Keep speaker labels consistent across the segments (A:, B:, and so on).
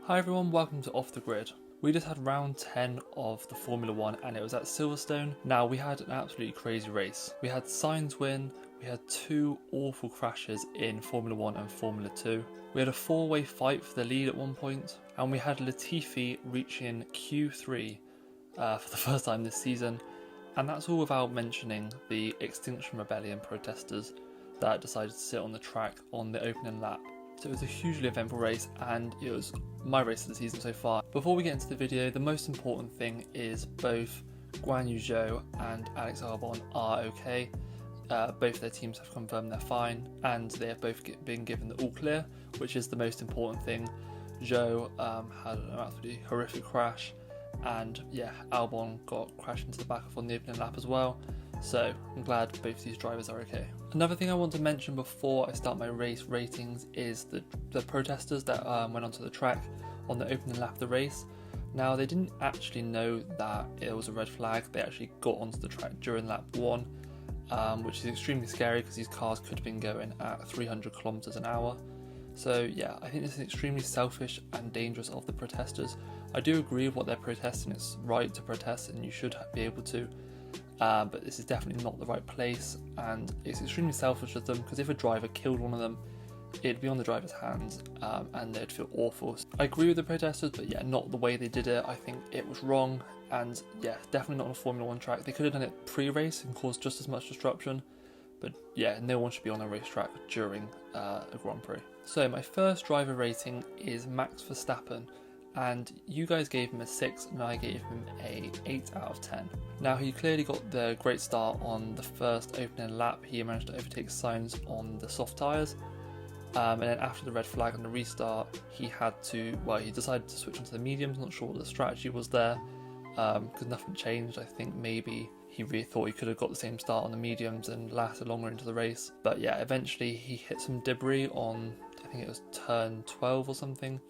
A: Hi everyone, welcome to Off the Grid. We just had round 10 of the Formula 1 and it was at Silverstone. Now we had an absolutely crazy race. We had SAINZ win, we had two awful crashes in Formula 1 and Formula 2. We had a four-way fight for the lead at one point, and we had Latifi reaching Q3 for the first time this season. And that's all without mentioning the Extinction Rebellion protesters that decided to sit on the track on the opening lap. So it was a hugely eventful race and it was my race of the season so far. Before we get into the video, the most important thing is both Guan Yu Zhou and Alex Albon are okay. Both their teams have confirmed they're fine and they have both been given the all clear, which is the most important thing. Zhou had an absolutely horrific crash, and yeah, Albon got crashed into the back of on the opening lap as well. So I'm glad both these drivers are okay. Another thing I want to mention before I start my race ratings is the protesters that went onto the track on the opening lap of the race. Now they didn't actually know that it was a red flag. They actually got onto the track during lap 1, which is extremely scary because these cars could have been going at 300 kilometers an hour. So yeah, I think this is extremely selfish and dangerous of the protesters. I do agree with what they're protesting. It's right to protest and you should be able to. But this is definitely not the right place, and it's extremely selfish of them because if a driver killed one of them, it'd be on the driver's hands and they'd feel awful. I agree with the protesters, but yeah, not the way they did it. I think it was wrong, and yeah, definitely not on a Formula 1 track. They could have done it pre-race and caused just as much disruption, but yeah, no one should be on a racetrack during a Grand Prix. So my first driver rating is Max Verstappen, and you guys gave him a 6 and I gave him a 8 out of 10. Now he clearly got the great start on the first opening lap. He managed to overtake Sainz on the soft tyres, and then after the red flag on the restart he decided to switch onto the mediums. Not sure what the strategy was there because nothing changed. I think maybe he really thought he could have got the same start on the mediums and lasted longer into the race. But yeah, eventually he hit some debris on, I think it was turn 12 or something,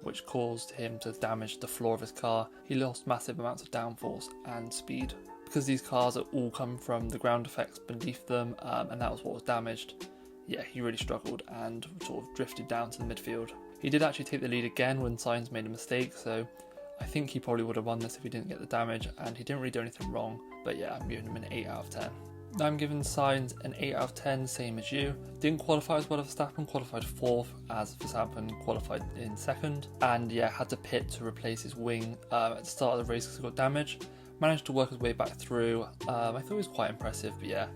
A: which caused him to damage the floor of his car. He lost massive amounts of downforce and speed. Because these cars are all come from the ground effects beneath them, and that was what was damaged, yeah, he really struggled and sort of drifted down to the midfield. He did actually take the lead again when Sainz made a mistake, so I think he probably would have won this if he didn't get the damage, and he didn't really do anything wrong. But yeah, I'm giving him an 8 out of 10. Now I'm giving Sainz an 8 out of 10, same as you. Didn't qualify as well as Verstappen, qualified 4th as Verstappen qualified in 2nd. And yeah, had to pit to replace his wing at the start of the race because it got damaged. Managed to work his way back through. I thought it was quite impressive, but yeah,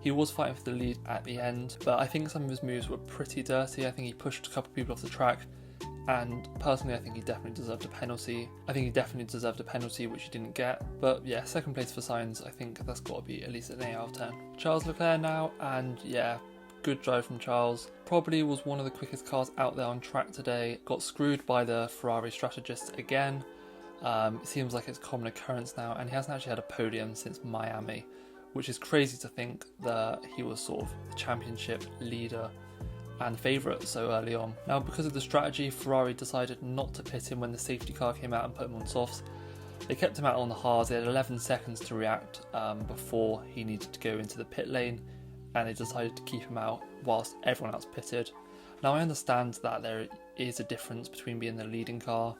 A: he was fighting for the lead at the end. But I think some of his moves were pretty dirty. I think he pushed a couple of people off the track. And personally, I think he definitely deserved a penalty. Which he didn't get. But yeah, 2nd place for Sainz, I think that's got to be at least an 8 out of 10. Charles Leclerc now, and yeah, good drive from Charles. Probably was one of the quickest cars out there on track today. Got screwed by the Ferrari strategists again. It seems like it's a common occurrence now, and he hasn't actually had a podium since Miami, which is crazy to think that he was sort of the championship leader and favourite so early on. Now, because of the strategy, Ferrari decided not to pit him when the safety car came out and put him on softs. They kept him out on the hards. They had 11 seconds to react before he needed to go into the pit lane, and they decided to keep him out whilst everyone else pitted. Now, I understand that there is a difference between being the leading car.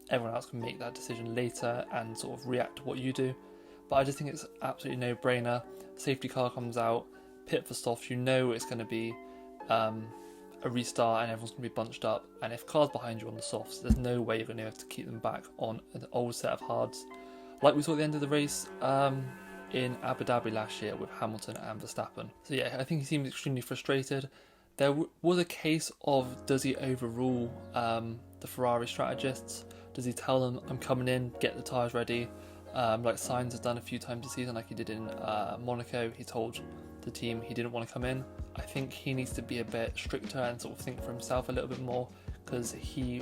A: Everyone else can make that decision later and sort of react to what you do, but I just think it's absolutely no-brainer. Safety car comes out, pit for softs, you know it's going to be a restart and everyone's going to be bunched up, and if cars behind you on the softs, there's no way you're going to have to keep them back on an old set of hards like we saw at the end of the race in Abu Dhabi last year with Hamilton and Verstappen. So yeah, I think he seems extremely frustrated. There was a case of, does he overrule the Ferrari strategists? Does he tell them, I'm coming in, get the tyres ready, like Sainz has done a few times this season, like he did in Monaco? He told the team he didn't want to come in. I think he needs to be a bit stricter and sort of think for himself a little bit more, because he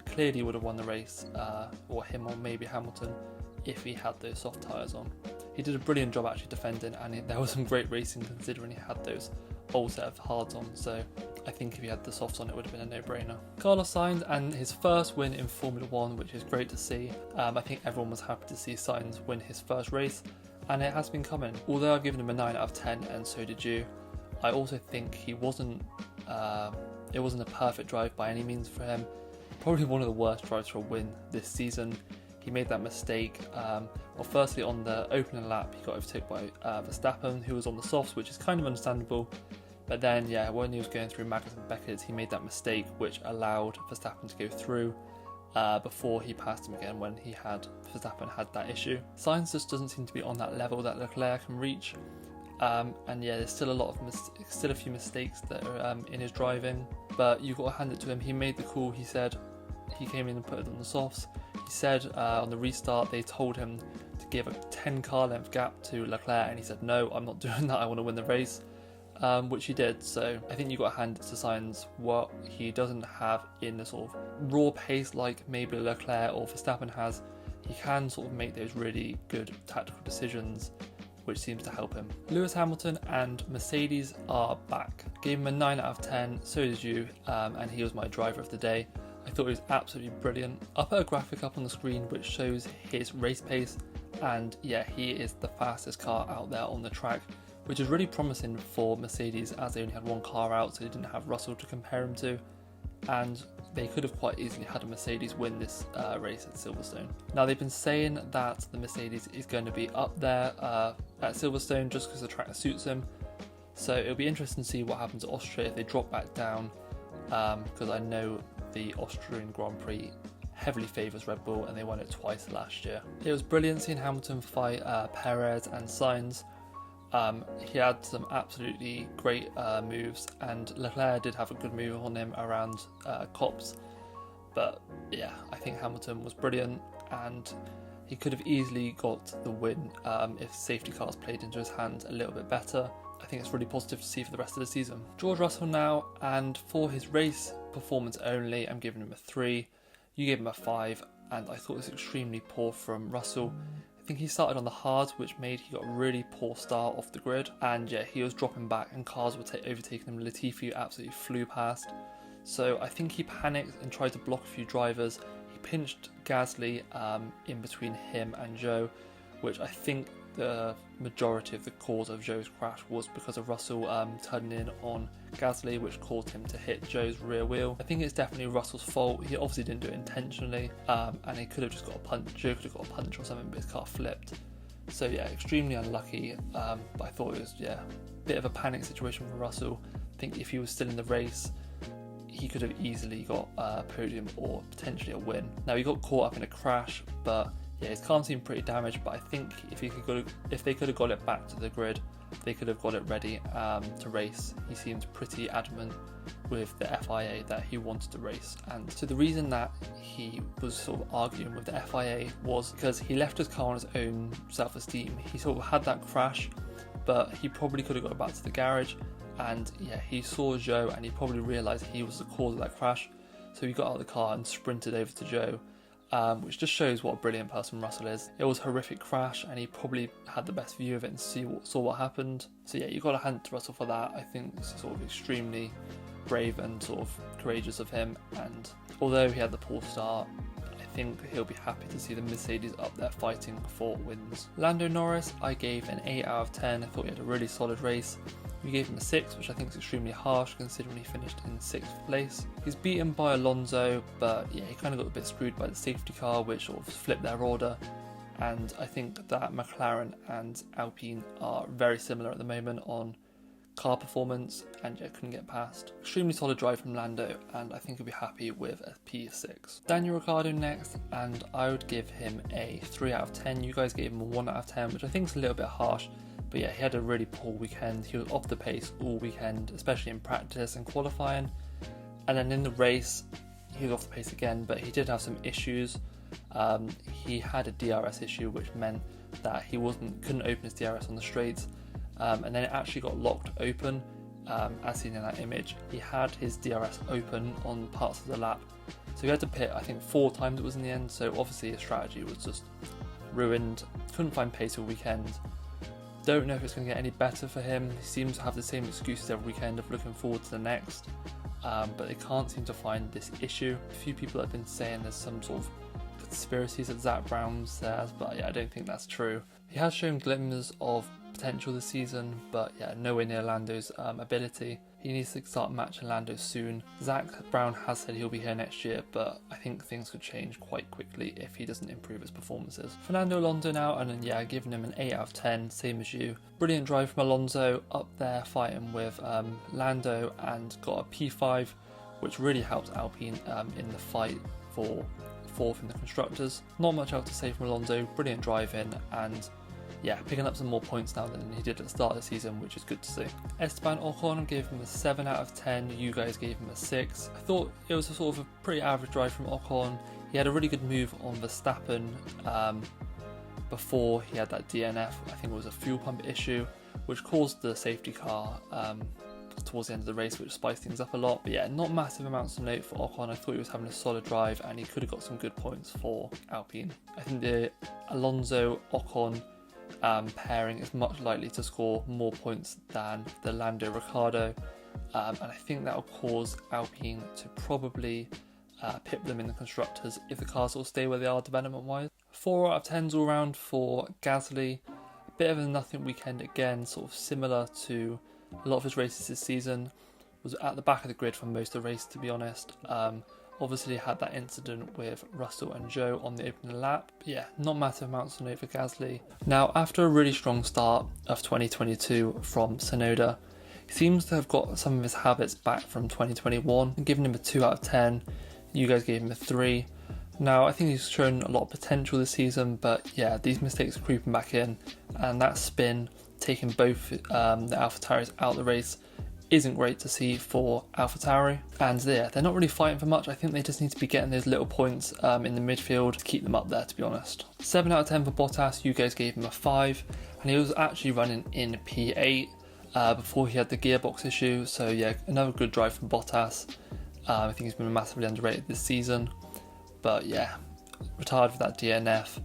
A: clearly would have won the race, or him or maybe Hamilton, if he had those soft tyres on. He did a brilliant job actually defending, and there was some great racing considering he had those old set of hards on, so I think if he had the softs on it would have been a no-brainer. Carlos Sainz and his first win in Formula 1, which is great to see. I think everyone was happy to see Sainz win his first race, and it has been coming. Although I've given him a 9 out of 10, and so did you, I also think it wasn't a perfect drive by any means for him. probably one of the worst drivers for a win this season. He made that mistake. Well, firstly on the opening lap, he got overtaken by Verstappen, who was on the softs, which is kind of understandable. But then, yeah, when he was going through Magnus and Beckett, he made that mistake, which allowed Verstappen to go through before he passed him again when Verstappen had that issue. SAINZ just doesn't seem to be on that level that Leclerc can reach. And yeah, there's still a few mistakes that are in his driving, but you've got to hand it to him. He made the call. He said he came in and put it on the softs. He said on the restart they told him to give a 10 car length gap to Leclerc, and he said, no, I'm not doing that, I want to win the race, which he did. So I think you've got to hand it to SAINZ. What he doesn't have in the sort of raw pace like maybe Leclerc or Verstappen has, he can sort of make those really good tactical decisions, which seems to help him. Lewis Hamilton and Mercedes are back. Gave him a 9 out of 10, so did you, and he was my driver of the day. I thought he was absolutely brilliant. I'll put a graphic up on the screen which shows his race pace, and yeah, he is the fastest car out there on the track, which is really promising for Mercedes as they only had one car out, so they didn't have Russell to compare him to, and they could have quite easily had a Mercedes win this race at Silverstone. Now they've been saying that the Mercedes is going to be up there at Silverstone just because the track suits them, so it'll be interesting to see what happens at Austria if they drop back down, because I know the Austrian Grand Prix heavily favours Red Bull and they won it twice last year. It was brilliant seeing Hamilton fight Perez and SAINZ. He had some absolutely great moves, and Leclerc did have a good move on him around Copse, but yeah, I think Hamilton was brilliant and he could have easily got the win if safety cars played into his hands a little bit better. I think it's really positive to see for the rest of the season. George Russell now, and for his race performance only, I'm giving him a 3. You gave him a 5, and I thought it was extremely poor from Russell. I think he started on the hards, which made he got a really poor start off the grid, and yeah, he was dropping back and cars were overtaking him. Latifi absolutely flew past, so I think he panicked and tried to block a few drivers. He pinched Gasly in between him and Zhou, which I think the majority of the cause of Zhou's crash was because of Russell turning in on Gasly, which caused him to hit Zhou's rear wheel. I think it's definitely Russell's fault. He obviously didn't do it intentionally, and he could have just got a punch. Zhou could have got a punch or something, but his car flipped. So yeah, extremely unlucky, but I thought it was a bit of a panic situation for Russell. I think if he was still in the race, he could have easily got a podium or potentially a win. Now he got caught up in a crash, but yeah, his car seemed pretty damaged, but I think if they could have got it back to the grid, they could have got it ready to race. He seemed pretty adamant with the FIA that he wanted to race, and so the reason that he was sort of arguing with the FIA was because he left his car on his own self-esteem. He sort of had that crash, but he probably could have got it back to the garage, and yeah, he saw Zhou and he probably realised he was the cause of that crash, so he got out of the car and sprinted over to Zhou. Which just shows what a brilliant person Russell is. It was a horrific crash and he probably had the best view of it and saw what happened. So yeah, you've got to hand it to Russell for that. I think this is sort of extremely brave and sort of courageous of him, and although he had the poor start, I think he'll be happy to see the Mercedes up there fighting for wins. Lando Norris, I gave an 8 out of 10. I thought he had a really solid race. We gave him a 6, which I think is extremely harsh considering he finished in 6th place. He's beaten by Alonso, but yeah, he kind of got a bit screwed by the safety car, which sort of flipped their order. And I think that McLaren and Alpine are very similar at the moment on car performance, and yeah, couldn't get past. Extremely solid drive from Lando, and I think he'll be happy with a P6. Daniel Ricciardo next, and I would give him a 3 out of 10. You guys gave him a 1 out of 10, which I think is a little bit harsh. But yeah, he had a really poor weekend. He was off the pace all weekend, especially in practice and qualifying. And then in the race, he was off the pace again, but he did have some issues. He had a DRS issue, which meant that he couldn't open his DRS on the straights. And then it actually got locked open, as seen in that image. He had his DRS open on parts of the lap. So he had to pit, I think 4 times it was in the end. So obviously his strategy was just ruined. Couldn't find pace all weekend. Don't know if it's going to get any better for him. He seems to have the same excuses every weekend of looking forward to the next, but they can't seem to find this issue. A few people have been saying there's some sort of conspiracies that Zach Brown says, but yeah, I don't think that's true. He has shown glimmers of potential this season, but yeah, nowhere near Lando's ability. He needs to start matching Lando soon. Zach Brown has said he'll be here next year, but I think things could change quite quickly if he doesn't improve his performances. Fernando Alonso now, and then, yeah, giving him an 8 out of 10, same as you. Brilliant drive from Alonso, up there fighting with Lando, and got a P5, which really helps Alpine in the fight for 4th in the Constructors. Not much else to say from Alonso, brilliant driving, and yeah, picking up some more points now than he did at the start of the season, which is good to see. Esteban Ocon gave him a 7 out of 10, you guys gave him a 6. I thought it was a sort of a pretty average drive from Ocon. He had a really good move on Verstappen before he had that DNF. I think it was a fuel pump issue, which caused the safety car towards the end of the race, which spiced things up a lot. But yeah, not massive amounts to note for Ocon. I thought he was having a solid drive and he could have got some good points for Alpine. I think the Alonso-Ocon pairing is much likely to score more points than the Lando-Ricciardo, and I think that will cause Alpine to probably pip them in the Constructors if the cars will stay where they are development wise. 4 out of 10s all round for Gasly. A bit of a nothing weekend again, sort of similar to a lot of his races this season. Was at the back of the grid for most of the race, to be honest. Obviously had that incident with Russell and Joe on the opening lap. But yeah, not massive amounts to note for Gasly. Now, after a really strong start of 2022 from Tsunoda, he seems to have got some of his habits back from 2021 and given him a 2 out of 10. You guys gave him a 3. Now, I think he's shown a lot of potential this season, but yeah, these mistakes are creeping back in, and that spin taking both the AlphaTauris out of the race isn't great to see for AlphaTauri. And yeah, they're not really fighting for much. I think they just need to be getting those little points in the midfield to keep them up there, to be honest. 7 out of 10 for Bottas, you guys gave him a 5, and he was actually running in P8 before he had the gearbox issue, so yeah, another good drive from Bottas. I think he's been massively underrated this season, but yeah, retired for that DNF,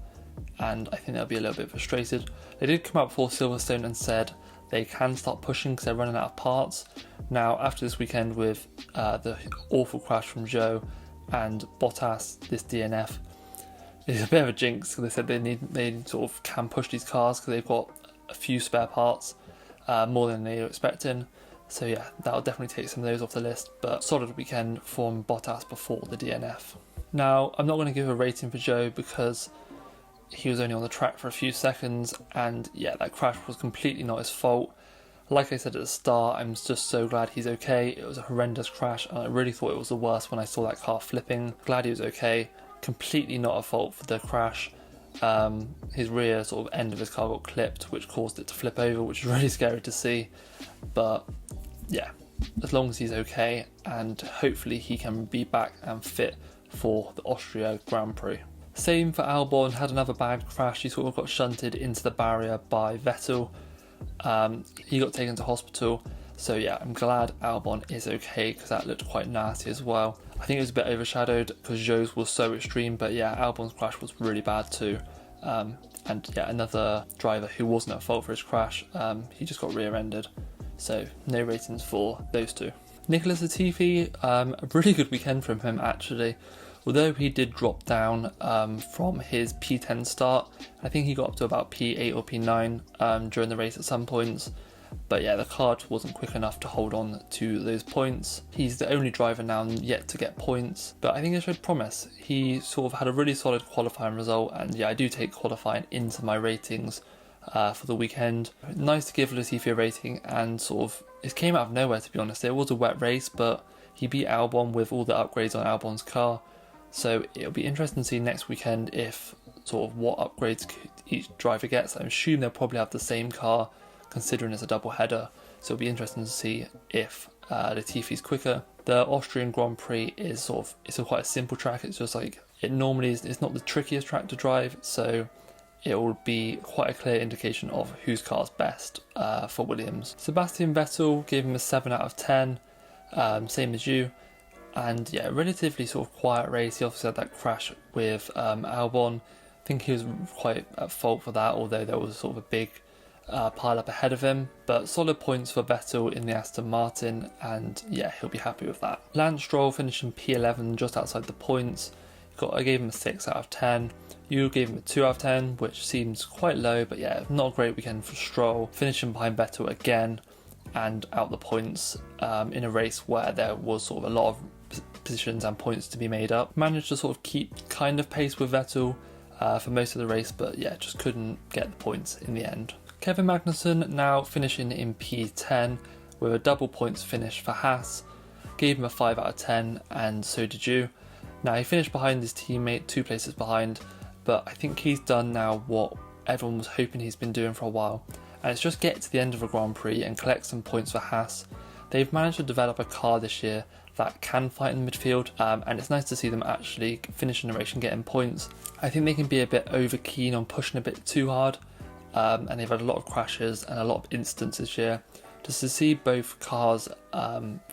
A: and I think they'll be a little bit frustrated. They did come out before Silverstone and said they can start pushing because they're running out of parts. Now, after this weekend with the awful crash from Joe and Bottas, this DNF, it's a bit of a jinx because they said they sort of can push these cars because they've got a few spare parts, more than they were expecting. So yeah, that'll definitely take some of those off the list, but solid weekend from Bottas before the DNF. Now, I'm not going to give a rating for Joe because he was only on the track for a few seconds, and yeah, that crash was completely not his fault. Like I said at the start, I'm just so glad he's okay. It was a horrendous crash, and I really thought it was the worst when I saw that car flipping. Glad he was okay. Completely not at fault for the crash. His rear sort of end of his car got clipped, which caused it to flip over, which is really scary to see. But yeah, as long as he's okay, and hopefully he can be back and fit for the Austria Grand Prix. Same for Albon, had another bad crash. He sort of got shunted into the barrier by Vettel. He got taken to hospital. So yeah, I'm glad Albon is okay because that looked quite nasty as well. I think it was a bit overshadowed because Joe's was so extreme, but yeah, Albon's crash was really bad too. And yeah, another driver who wasn't at fault for his crash, he just got rear-ended. So no ratings for those two. Nicholas Latifi, a really good weekend from him actually. Although he did drop down from his P10 start, I think he got up to about P8 or P9 during the race at some points. But yeah, the car wasn't quick enough to hold on to those points. He's the only driver now yet to get points, but I think it showed promise. He sort of had a really solid qualifying result, and yeah, I do take qualifying into my ratings for the weekend. Nice to give Latifi a rating, and sort of it came out of nowhere, to be honest. It was a wet race, but he beat Albon with all the upgrades on Albon's car. So it'll be interesting to see next weekend if sort of what upgrades each driver gets. I assume they'll probably have the same car, considering it's a double header. So it'll be interesting to see if Latifi's quicker. The Austrian Grand Prix is it's quite a simple track. It's just like it normally is. It's not the trickiest track to drive, so it will be quite a clear indication of whose car's best for Williams. Sebastian Vettel gave him a 7 out of 10, same as you. And yeah, relatively sort of quiet race. He obviously had that crash with Albon. I think he was quite at fault for that, although there was sort of a big pile up ahead of him. But solid points for Vettel in the Aston Martin, and yeah, he'll be happy with that. Lance Stroll finishing P11 just outside the points. I gave him a 6 out of 10. You gave him a 2 out of 10, which seems quite low, but yeah, not a great weekend for Stroll, finishing behind Vettel again and out the points in a race where there was sort of a lot of positions and points to be made up. Managed to sort of keep kind of pace with Vettel for most of the race, but yeah, just couldn't get the points in the end. Kevin Magnussen now finishing in P10 with a double points finish for Haas. Gave him a 5 out of 10, and so did you. Now he finished behind his teammate, 2 places behind, but I think he's done now what everyone was hoping he's been doing for a while, and it's just get to the end of a Grand Prix and collect some points for Haas. They've managed to develop a car this year that can fight in the midfield, and it's nice to see them actually finishing the race and getting points. I think they can be a bit over keen on pushing a bit too hard, and they've had a lot of crashes and a lot of incidents this year. Just to see both cars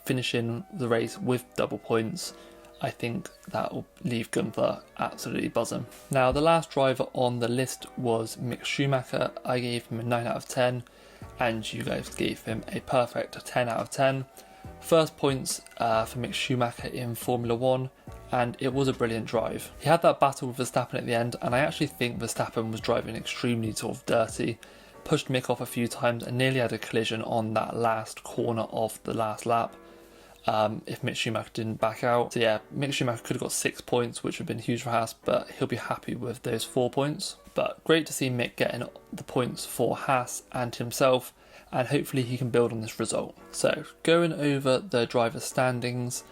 A: finishing the race with double points, I think that will leave Gunther absolutely buzzing. Now, the last driver on the list was Mick Schumacher. I gave him a 9 out of 10, and you guys gave him a perfect 10 out of 10. First points for Mick Schumacher in Formula 1, and it was a brilliant drive. He had that battle with Verstappen at the end, and I actually think Verstappen was driving extremely sort of dirty. Pushed Mick off a few times and nearly had a collision on that last corner of the last lap. If Mick Schumacher didn't back out. So yeah, Mick Schumacher could have got 6 points, which would have been huge for Haas, but he'll be happy with those 4 points. But great to see Mick getting the points for Haas and himself, and hopefully he can build on this result. So going over the driver standings,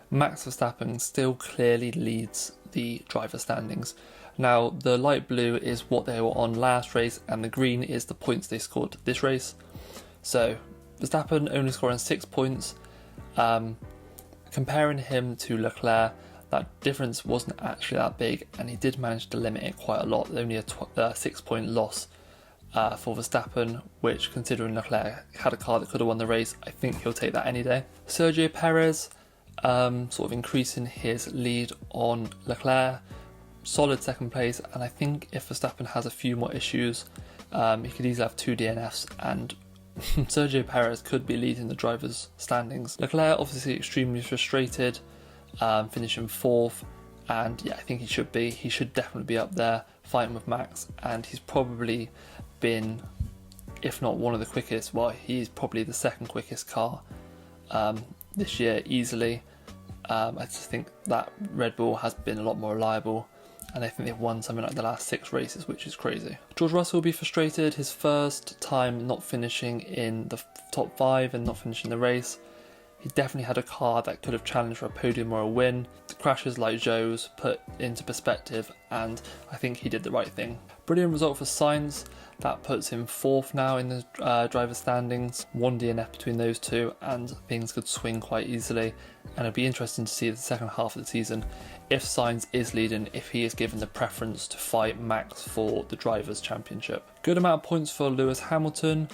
A: Max Verstappen still clearly leads the driver standings. Now the light blue is what they were on last race, and the green is the points they scored this race. So Verstappen only scoring 6 points. Comparing him to Leclerc, that difference wasn't actually that big, and he did manage to limit it quite a lot. Only a 6-point loss for Verstappen, which, considering Leclerc had a car that could have won the race, I think he'll take that any day. Sergio Perez sort of increasing his lead on Leclerc, solid second place, and I think if Verstappen has a few more issues, he could easily have 2 DNFs and Sergio Perez could be leading the drivers' standings. Leclerc obviously extremely frustrated, finishing 4th, and yeah, I think he should be. He should definitely be up there fighting with Max, and he's probably been, if not one of the quickest, well, he's probably the second quickest car this year easily. I just think that Red Bull has been a lot more reliable, and I think they've won something like the last 6 races, which is crazy. George Russell will be frustrated, his first time not finishing in the top 5 and not finishing the race. He definitely had a car that could have challenged for a podium or a win. The crashes like Zhou's put into perspective, and I think he did the right thing. Brilliant result for SAINZ. That puts him 4th now in the driver standings. 1 DNF between those two, and things could swing quite easily. And it'll be interesting to see the second half of the season if SAINZ is leading, if he is given the preference to fight Max for the Drivers' Championship. Good amount of points for Lewis Hamilton.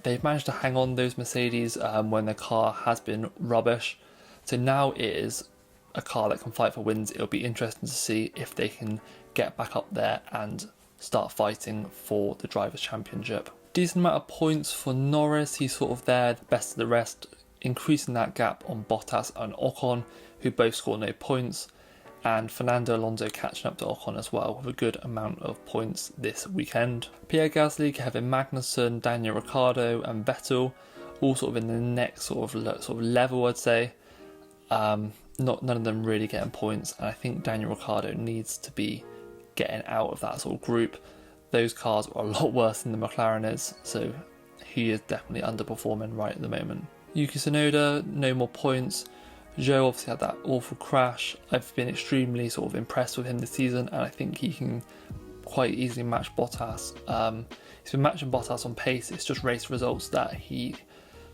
A: They've managed to hang on those Mercedes when their car has been rubbish. So now it is a car that can fight for wins. It'll be interesting to see if they can get back up there and start fighting for the Drivers' Championship. Decent amount of points for Norris. He's sort of there, the best of the rest, increasing that gap on Bottas and Ocon, who both score no points, and Fernando Alonso catching up to Ocon as well with a good amount of points this weekend. Pierre Gasly, Kevin Magnussen, Daniel Ricciardo and Vettel all sort of in the next sort of level, I'd say. None of them really getting points, and I think Daniel Ricciardo needs to be getting out of that sort of group. Those cars are a lot worse than the McLaren is, so he is definitely underperforming right at the moment. Yuki Tsunoda, no more points. Zhou obviously had that awful crash. I've been extremely sort of impressed with him this season, and I think he can quite easily match Bottas. He's been matching Bottas on pace. It's just race results that he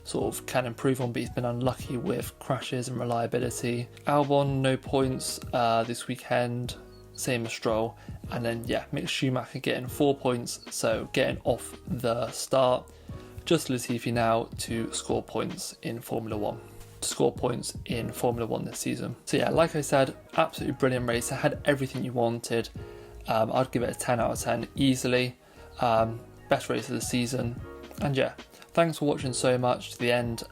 A: sort of can improve on, but he's been unlucky with crashes and reliability. Albon, no points this weekend, same as Stroll. And then yeah, Mick Schumacher getting 4 points, so getting off the start. Just Latifi now to score points in Formula 1. Score points in Formula 1 this season. So yeah, like I said, absolutely brilliant race. It had everything you wanted. I'd give it a 10 out of 10 easily. Best race of the season. And yeah, Thanks for watching so much to the end.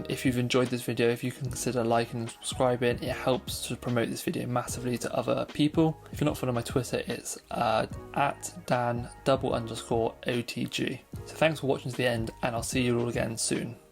A: If you've enjoyed this video, if you can consider liking and subscribing, it helps to promote this video massively to other people. If you're not following my Twitter, it's at Dan__OTG. So thanks for watching to the end, and I'll see you all again soon.